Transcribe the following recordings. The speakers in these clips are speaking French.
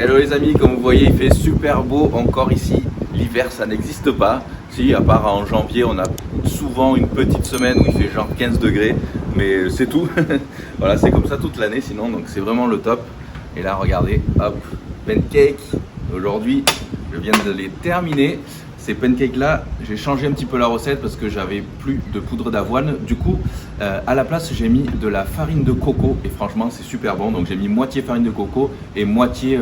Hello les amis, comme vous voyez il fait super beau encore ici. L'hiver ça n'existe pas. Si, à part en janvier on a souvent une petite semaine où il fait genre 15 degrés. Mais c'est tout. Voilà, c'est comme ça toute l'année sinon, donc c'est vraiment le top. Et là regardez, hop, pancakes. Aujourd'hui je viens de les terminer. Ces pancakes là, j'ai changé un petit peu la recette parce que j'avais plus de poudre d'avoine. Du coup, à la place, j'ai mis de la farine de coco et franchement, c'est super bon. Donc, j'ai mis moitié farine de coco et moitié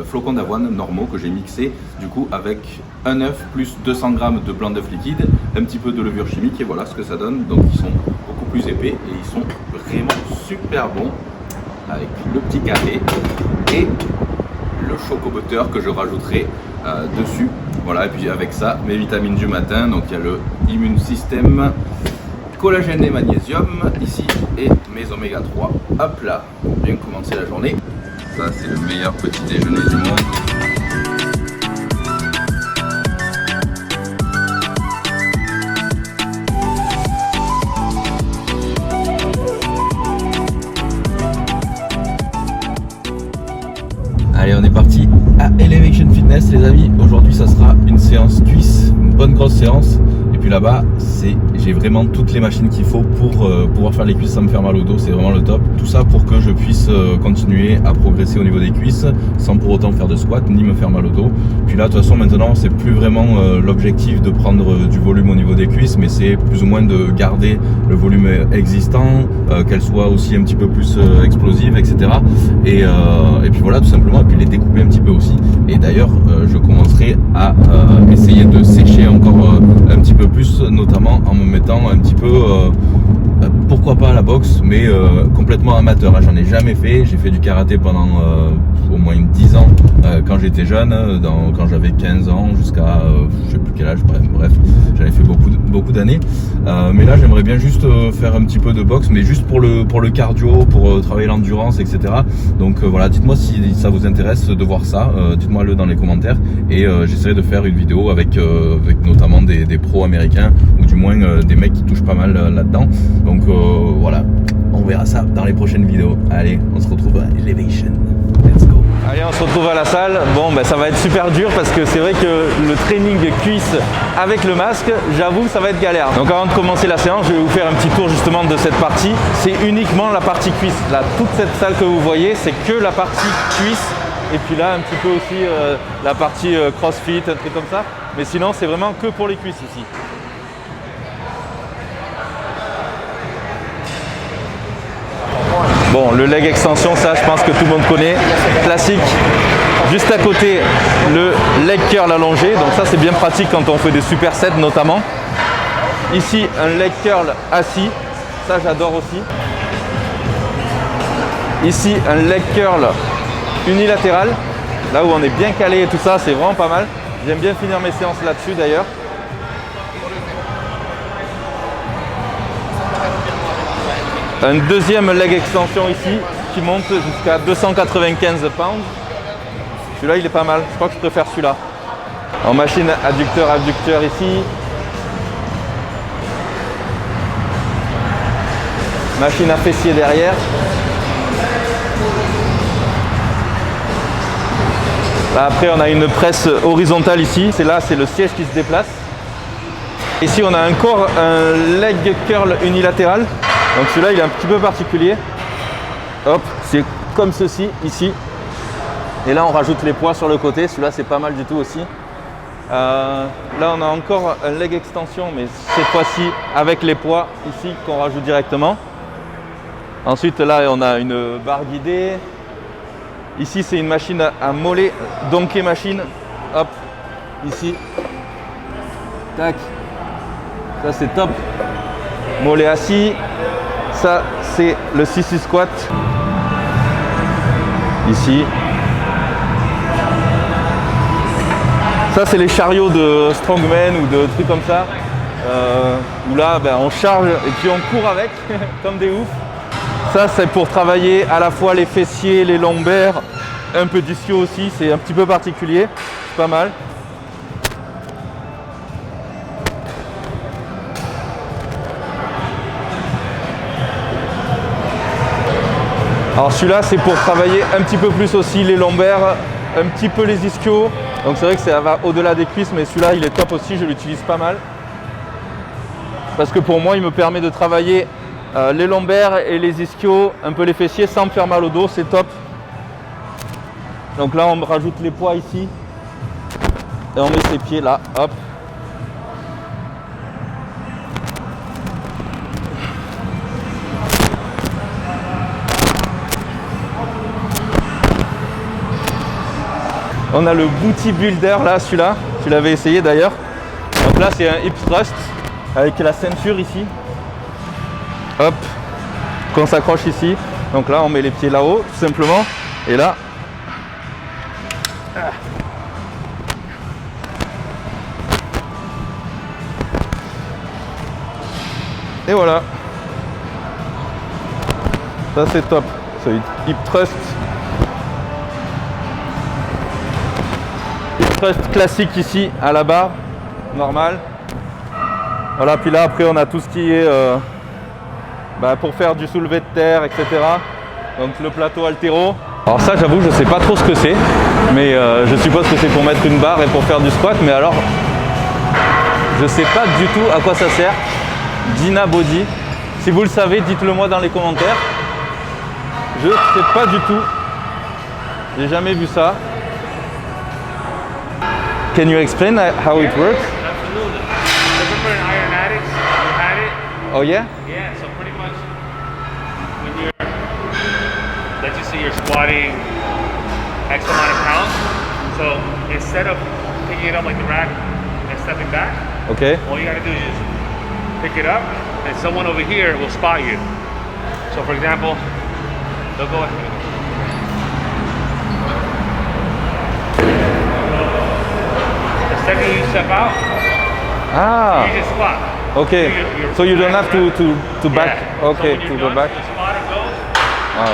flocons d'avoine normaux que j'ai mixé. Du coup, avec un œuf plus 200 g de blanc d'œuf liquide, un petit peu de levure chimique et voilà ce que ça donne. Donc, ils sont beaucoup plus épais et ils sont vraiment super bons avec le petit café et le choco butter que je rajouterai dessus. Voilà, et puis avec ça, mes vitamines du matin, donc il y a le immune system, collagène et magnésium ici, et mes oméga 3, hop là, pour bien commencer la journée. Ça c'est le meilleur petit déjeuner du monde. Allez, on est parti à Elevation Fitness les amis. Aujourd'hui ça sera une séance cuisse, une bonne grosse séance. Et puis là-bas, j'ai vraiment toutes les machines qu'il faut pour pouvoir faire les cuisses sans me faire mal au dos. C'est vraiment le top. Tout ça pour que je puisse continuer à progresser au niveau des cuisses sans pour autant faire de squat ni me faire mal au dos. Puis là, de toute façon, maintenant, c'est plus vraiment l'objectif de prendre du volume au niveau des cuisses, mais c'est plus ou moins de garder le volume existant, qu'elle soit aussi un petit peu plus explosive, etc. Et puis voilà, tout simplement. Et puis les découper un petit peu aussi. Et d'ailleurs, je commencerai à essayer de sécher encore un petit peu plus, notamment en me mettant un petit peu, pourquoi pas à la boxe, mais complètement amateur. J'en ai jamais fait. J'ai fait du karaté pendant au moins 10 ans quand j'étais jeune, quand j'avais 15 ans jusqu'à je sais plus quel âge, bref, j'avais fait beaucoup d'années. Mais là, j'aimerais bien juste faire un petit peu de boxe, mais juste pour le cardio, pour travailler l'endurance, etc. Donc voilà, dites-moi si ça vous intéresse de voir ça, dites-moi-le dans les commentaires et j'essaierai de faire une vidéo avec notamment des pros américains ou du moins des mecs qui touchent pas mal là-dedans. Donc voilà, on verra ça dans les prochaines vidéos. Allez, on se retrouve à Elevation. Let's go. Allez, on se retrouve à la salle. Bon, ben, ça va être super dur parce que c'est vrai que le training cuisse avec le masque, j'avoue, ça va être galère. Donc avant de commencer la séance, je vais vous faire un petit tour justement de cette partie. C'est uniquement la partie cuisse. Là, toute cette salle que vous voyez, c'est que la partie cuisse. Et puis là, un petit peu aussi la partie crossfit, un truc comme ça. Mais sinon, c'est vraiment que pour les cuisses ici. Bon, le leg extension, ça, je pense que tout le monde connaît. Classique. Juste à côté, le leg curl allongé. Donc ça, c'est bien pratique quand on fait des supersets notamment. Ici, un leg curl assis. Ça, j'adore aussi. Ici, un leg curl unilatéral. Là où on est bien calé et tout ça, c'est vraiment pas mal. J'aime bien finir mes séances là-dessus d'ailleurs. Un deuxième leg extension ici qui monte jusqu'à 295 pounds. Celui-là, il est pas mal. Je crois que je préfère celui-là. En machine adducteur ici. Machine à fessier derrière. Là, après, on a une presse horizontale ici. C'est là, c'est le siège qui se déplace. Ici, on a un leg curl unilatéral. Donc celui-là, il est un petit peu particulier. Hop, c'est comme ceci, ici. Et là, on rajoute les poids sur le côté. Celui-là, c'est pas mal du tout aussi. Là, on a encore un leg extension, mais cette fois-ci, avec les poids ici qu'on rajoute directement. Ensuite, là, on a une barre guidée. Ici, c'est une machine à mollet, donkey machine. Hop, ici. Tac. Ça, c'est top. Mollet assis. Ça, c'est le sissy squat. Ici. Ça, c'est les chariots de strongman ou de trucs comme ça. Où là, ben, on charge et puis on court avec, comme des oufs. Ça, c'est pour travailler à la fois les fessiers, les lombaires, un peu d'ischio aussi. C'est un petit peu particulier. C'est pas mal. Alors celui-là, c'est pour travailler un petit peu plus aussi les lombaires, un petit peu les ischios. Donc c'est vrai que ça va au-delà des cuisses, mais celui-là il est top aussi, je l'utilise pas mal. Parce que pour moi il me permet de travailler les lombaires et les ischios, un peu les fessiers sans me faire mal au dos, c'est top. Donc là on me rajoute les poids ici. Et on met ses pieds là, hop. On a le Booty Builder là, celui-là, tu l'avais essayé d'ailleurs. Donc là c'est un hip thrust avec la ceinture ici. Hop, qu'on s'accroche ici. Donc là on met les pieds là-haut tout simplement. Et là. Et voilà. Ça c'est top. C'est hip thrust. Classique ici à la barre, normal. Voilà, puis là après on a tout ce qui est pour faire du soulevé de terre, etc. Donc le plateau haltéro. Alors ça j'avoue je sais pas trop ce que c'est, mais je suppose que c'est pour mettre une barre et pour faire du squat, mais alors je sais pas du tout à quoi ça sert. Dina Body, si vous le savez dites-le moi dans les commentaires. Je sais pas du tout, j'ai jamais vu ça. Can you explain how it works? Absolutely. Remember in Iron Addicts, you had it? Oh yeah? Yeah, so pretty much when you're, let's just say you're squatting X amount of pounds, so instead of picking it up like the rack and stepping back, Okay. all you gotta do is just pick it up and someone over here will spot you. So for example, they'll go ahead. The second you step out, Ah, you just squat. okay. So you don't have to back. Yeah. Okay, so when to you're go done, back. the spotter goes Wow.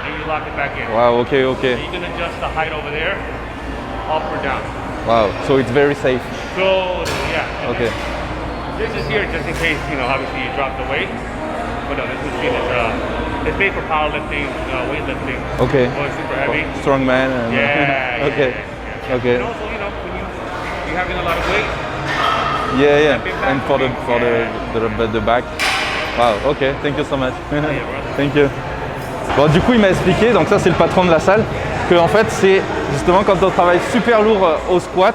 and you lock it back in. Wow. Okay. Okay. You can adjust the height over there, up or down. Wow. So it's very safe. Go, yeah. Okay. This is here just in case, you know, obviously you drop the weight. But no, this machine is it's made for powerlifting, weightlifting. Okay. Going super heavy. Strong man. And Yeah. Okay. Yeah. Okay. And also, you know, when you're having a lot of weight. Yeah. Yeah. And for the back. Wow. Okay. Thank you so much. Thank you. Bon, du coup, il m'a expliqué. Donc ça, c'est le patron de la salle. Que en fait, c'est justement quand on travaille super lourd au squat.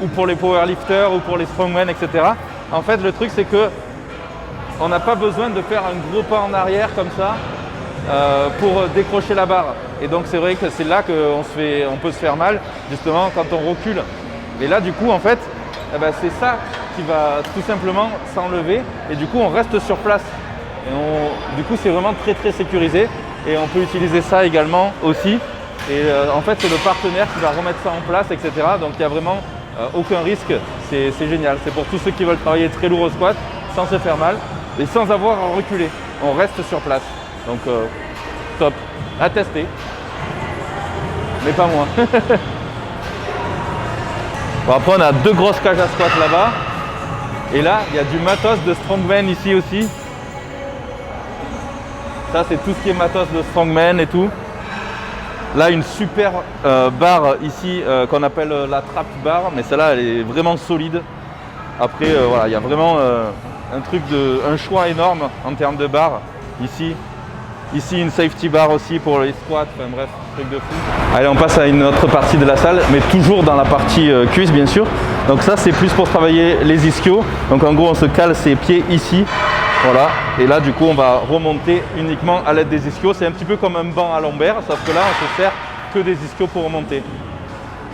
Ou pour les powerlifters ou pour les strongmen, etc. En fait, le truc c'est que on n'a pas besoin de faire un gros pas en arrière comme ça pour décrocher la barre. Et donc c'est vrai que c'est là qu'on peut se faire mal, justement quand on recule. Et là du coup en fait, c'est ça qui va tout simplement s'enlever et du coup on reste sur place. Et du coup c'est vraiment très très sécurisé et on peut utiliser ça également aussi. Et en fait c'est le partenaire qui va remettre ça en place, etc. Donc il n'y a vraiment aucun risque, c'est génial. C'est pour tous ceux qui veulent travailler très lourd au squat sans se faire mal et sans avoir à reculer. On reste sur place. Donc top, à tester. Mais pas moi. Bon, après on a deux grosses cages à squat là-bas. Et là il y a du matos de strongman ici aussi. Ça c'est tout ce qui est matos de strongman et tout. Là une super barre ici qu'on appelle la trap bar, mais celle-là elle est vraiment solide. Après voilà, il y a vraiment un choix énorme en termes de barres ici. Ici une safety bar aussi pour les squats, enfin bref, truc de fou. Allez, on passe à une autre partie de la salle, mais toujours dans la partie cuisse bien sûr. Donc ça c'est plus pour travailler les ischios. Donc en gros on se cale ses pieds ici. Voilà, et là du coup on va remonter uniquement à l'aide des ischios. C'est un petit peu comme un banc à lombaire, sauf que là on se sert que des ischios pour remonter.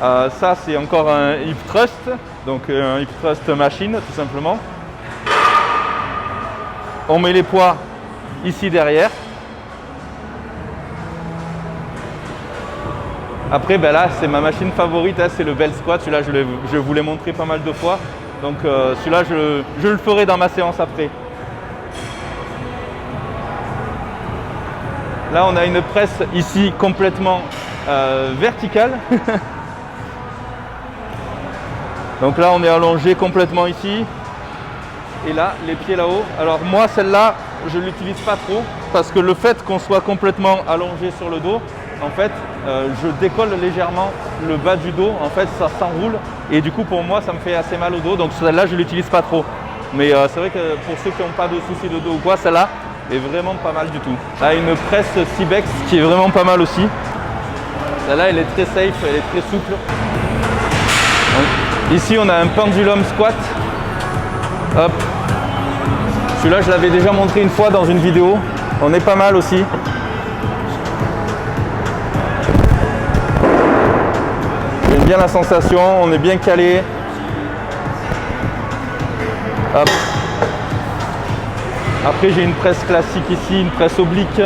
Ça c'est encore un hip thrust, donc un hip thrust machine tout simplement. On met les poids ici derrière. Après là c'est ma machine favorite, hein, c'est le bell squat. Celui-là je vous l'ai montré pas mal de fois. Donc celui-là je le ferai dans ma séance après. Là, on a une presse ici complètement verticale. Donc là, on est allongé complètement ici. Et là, les pieds là-haut. Alors moi, celle-là, je ne l'utilise pas trop parce que le fait qu'on soit complètement allongé sur le dos, en fait, je décolle légèrement le bas du dos. En fait, ça s'enroule et du coup, pour moi, ça me fait assez mal au dos. Donc celle-là, je l'utilise pas trop. Mais c'est vrai que pour ceux qui n'ont pas de soucis de dos ou quoi, celle-là est vraiment pas mal du tout. Là, une presse Cybex qui est vraiment pas mal aussi. Celle-là, elle est très safe, elle est très souple. Donc, ici, on a un pendulum squat. Hop. Celui-là, je l'avais déjà montré une fois dans une vidéo. On est pas mal aussi. J'aime bien la sensation, on est bien calé. Hop. Après, j'ai une presse classique ici, une presse oblique,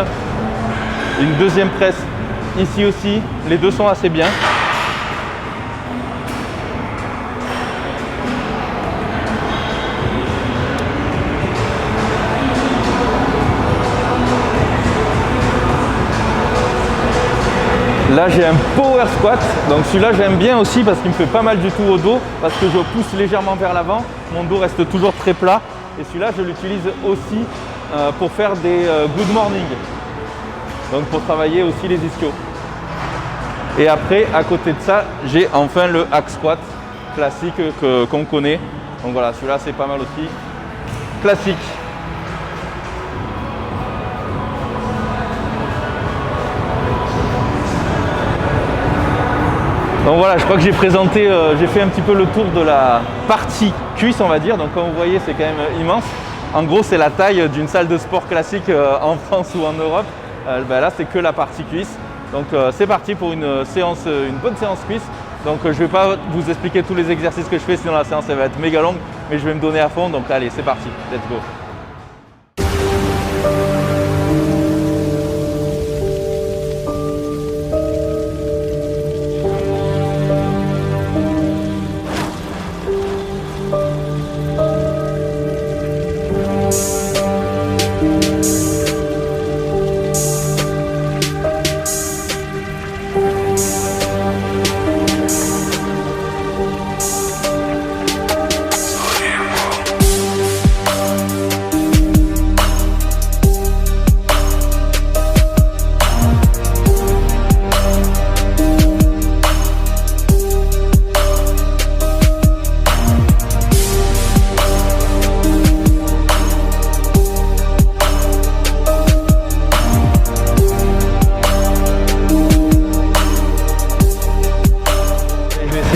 une deuxième presse ici aussi. Les deux sont assez bien. Là, j'ai un power squat, donc celui-là j'aime bien aussi parce qu'il me fait pas mal du tout au dos, parce que je pousse légèrement vers l'avant, mon dos reste toujours très plat, et celui-là je l'utilise aussi pour faire des good morning, donc pour travailler aussi les ischios. Et après, à côté de ça, j'ai enfin le hack squat classique qu'on connaît, donc voilà, celui-là c'est pas mal aussi, classique. Donc voilà, je crois que j'ai présenté, j'ai fait un petit peu le tour de la partie cuisse, on va dire. Donc comme vous voyez, c'est quand même immense. En gros, c'est la taille d'une salle de sport classique en France ou en Europe. Là, c'est que la partie cuisse. Donc c'est parti pour une bonne séance cuisse. Donc je ne vais pas vous expliquer tous les exercices que je fais, sinon la séance elle va être méga longue. Mais je vais me donner à fond. Donc allez, c'est parti, let's go.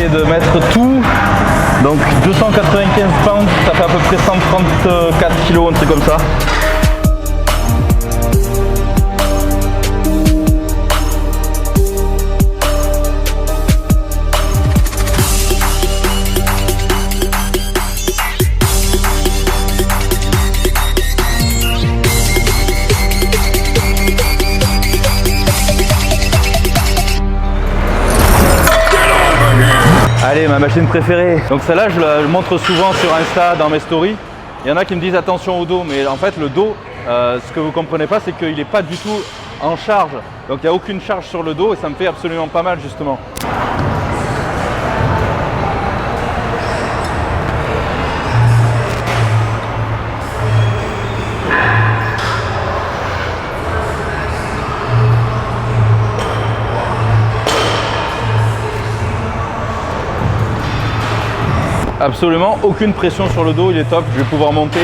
De mettre tout, donc 295 pounds, ça fait à peu près 134 kg, un truc comme ça. Allez, ma machine préférée. Donc celle-là, je la montre souvent sur Insta, dans mes stories. Il y en a qui me disent attention au dos, mais en fait le dos, ce que vous ne comprenez pas, c'est qu'il n'est pas du tout en charge. Donc il n'y a aucune charge sur le dos et ça me fait absolument pas mal justement. Absolument aucune pression sur le dos, il est top, je vais pouvoir monter.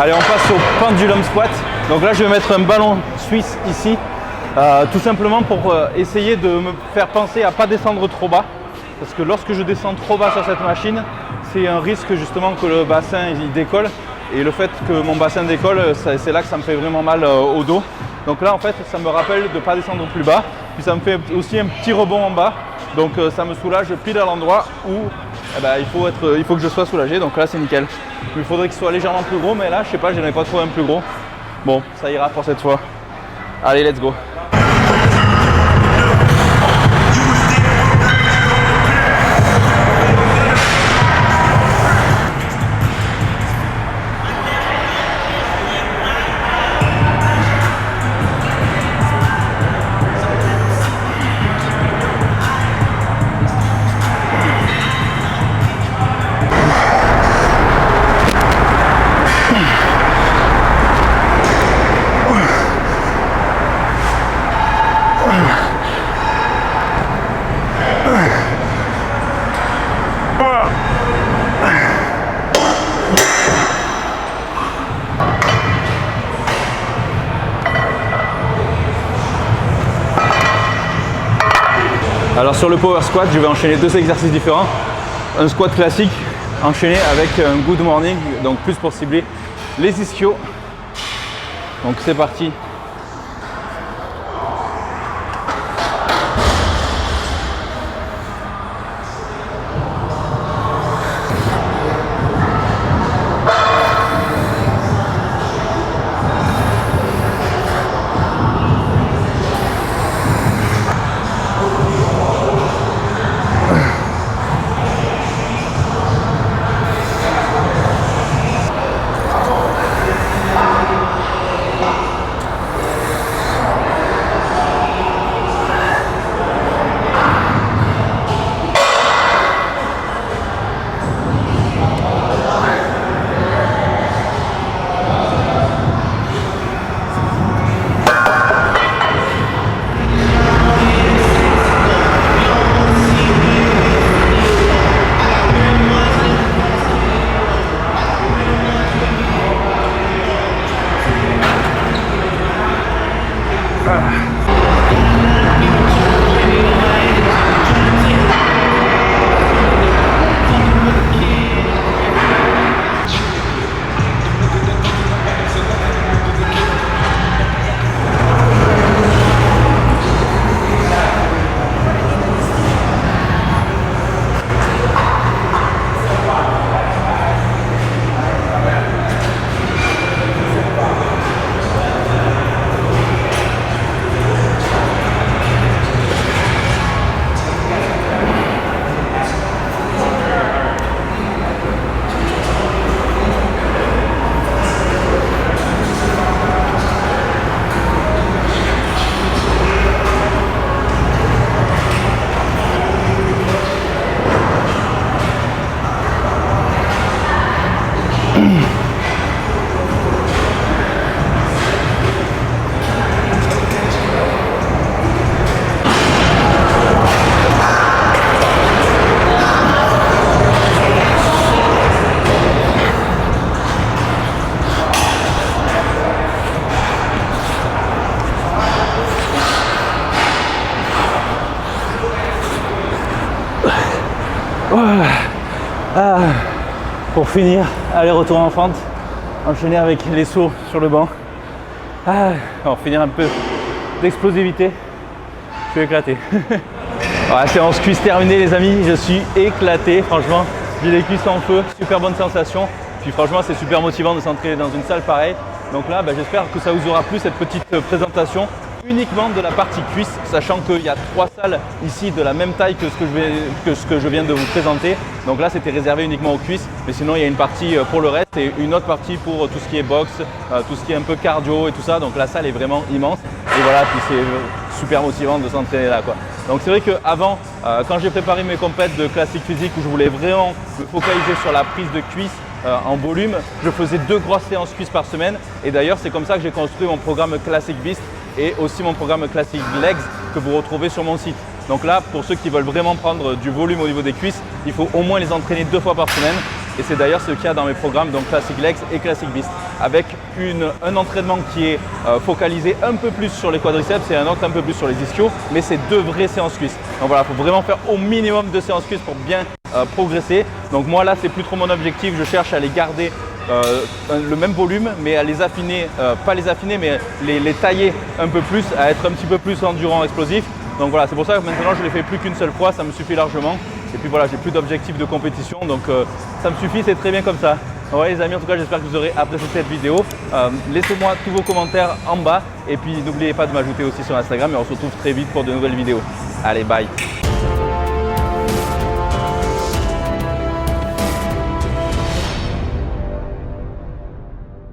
Allez, on passe au pendulum squat. Donc là, je vais mettre un ballon suisse ici, tout simplement pour essayer de me faire penser à ne pas descendre trop bas. Parce que lorsque je descends trop bas sur cette machine, c'est un risque justement que le bassin il décolle. Et le fait que mon bassin décolle, c'est là que ça me fait vraiment mal au dos. Donc là en fait ça me rappelle de ne pas descendre plus bas, puis ça me fait aussi un petit rebond en bas, donc ça me soulage pile à l'endroit où il faut que je sois soulagé, donc là c'est nickel. Il faudrait qu'il soit légèrement plus gros, mais là je sais pas, je n'ai pas trouvé un plus gros. Bon, ça ira pour cette fois. Allez, let's go. Alors sur le power squat, je vais enchaîner 2 exercices différents. Un squat classique enchaîné avec un good morning, donc plus pour cibler les ischios. Donc c'est parti. Pour finir, aller-retour en fente, enchaîner avec les sauts sur le banc. On va finir un peu d'explosivité. Je suis éclaté. Voilà, séance cuisse terminée les amis, je suis éclaté, franchement. J'ai les cuisses en feu, super bonne sensation. Puis franchement c'est super motivant de s'entraîner dans une salle pareille. Donc là j'espère que ça vous aura plu cette petite présentation uniquement de la partie cuisse, sachant qu'il y a 3 salles ici de la même taille que ce que je viens de vous présenter. Donc là c'était réservé uniquement aux cuisses, mais sinon il y a une partie pour le reste et une autre partie pour tout ce qui est boxe, tout ce qui est un peu cardio et tout ça. Donc la salle est vraiment immense et voilà, puis c'est super motivant de s'entraîner là quoi. Donc c'est vrai qu'avant, quand j'ai préparé mes compètes de classique physique où je voulais vraiment me focaliser sur la prise de cuisse en volume, je faisais 2 grosses séances cuisses par semaine et d'ailleurs c'est comme ça que j'ai construit mon programme Classic Beast et aussi mon programme Classic Legs que vous retrouvez sur mon site. Donc là, pour ceux qui veulent vraiment prendre du volume au niveau des cuisses, il faut au moins les entraîner 2 fois par semaine. Et c'est d'ailleurs ce qu'il y a dans mes programmes, donc Classic Legs et Classic Beast, avec un entraînement qui est focalisé un peu plus sur les quadriceps et un autre un peu plus sur les ischios, mais c'est 2 vraies séances cuisses. Donc voilà, il faut vraiment faire au minimum 2 séances cuisses pour bien progresser. Donc moi là, c'est plus trop mon objectif, je cherche à les garder le même volume, mais à les affiner, pas les affiner, mais les tailler un peu plus, à être un petit peu plus endurant, explosif. Donc voilà, c'est pour ça que maintenant je ne les fais plus qu'une seule fois, ça me suffit largement. Et puis voilà, j'ai plus d'objectifs de compétition, donc ça me suffit, c'est très bien comme ça. Ouais les amis, en tout cas j'espère que vous aurez apprécié cette vidéo. Laissez-moi tous vos commentaires en bas et puis n'oubliez pas de m'ajouter aussi sur Instagram et on se retrouve très vite pour de nouvelles vidéos. Allez, bye!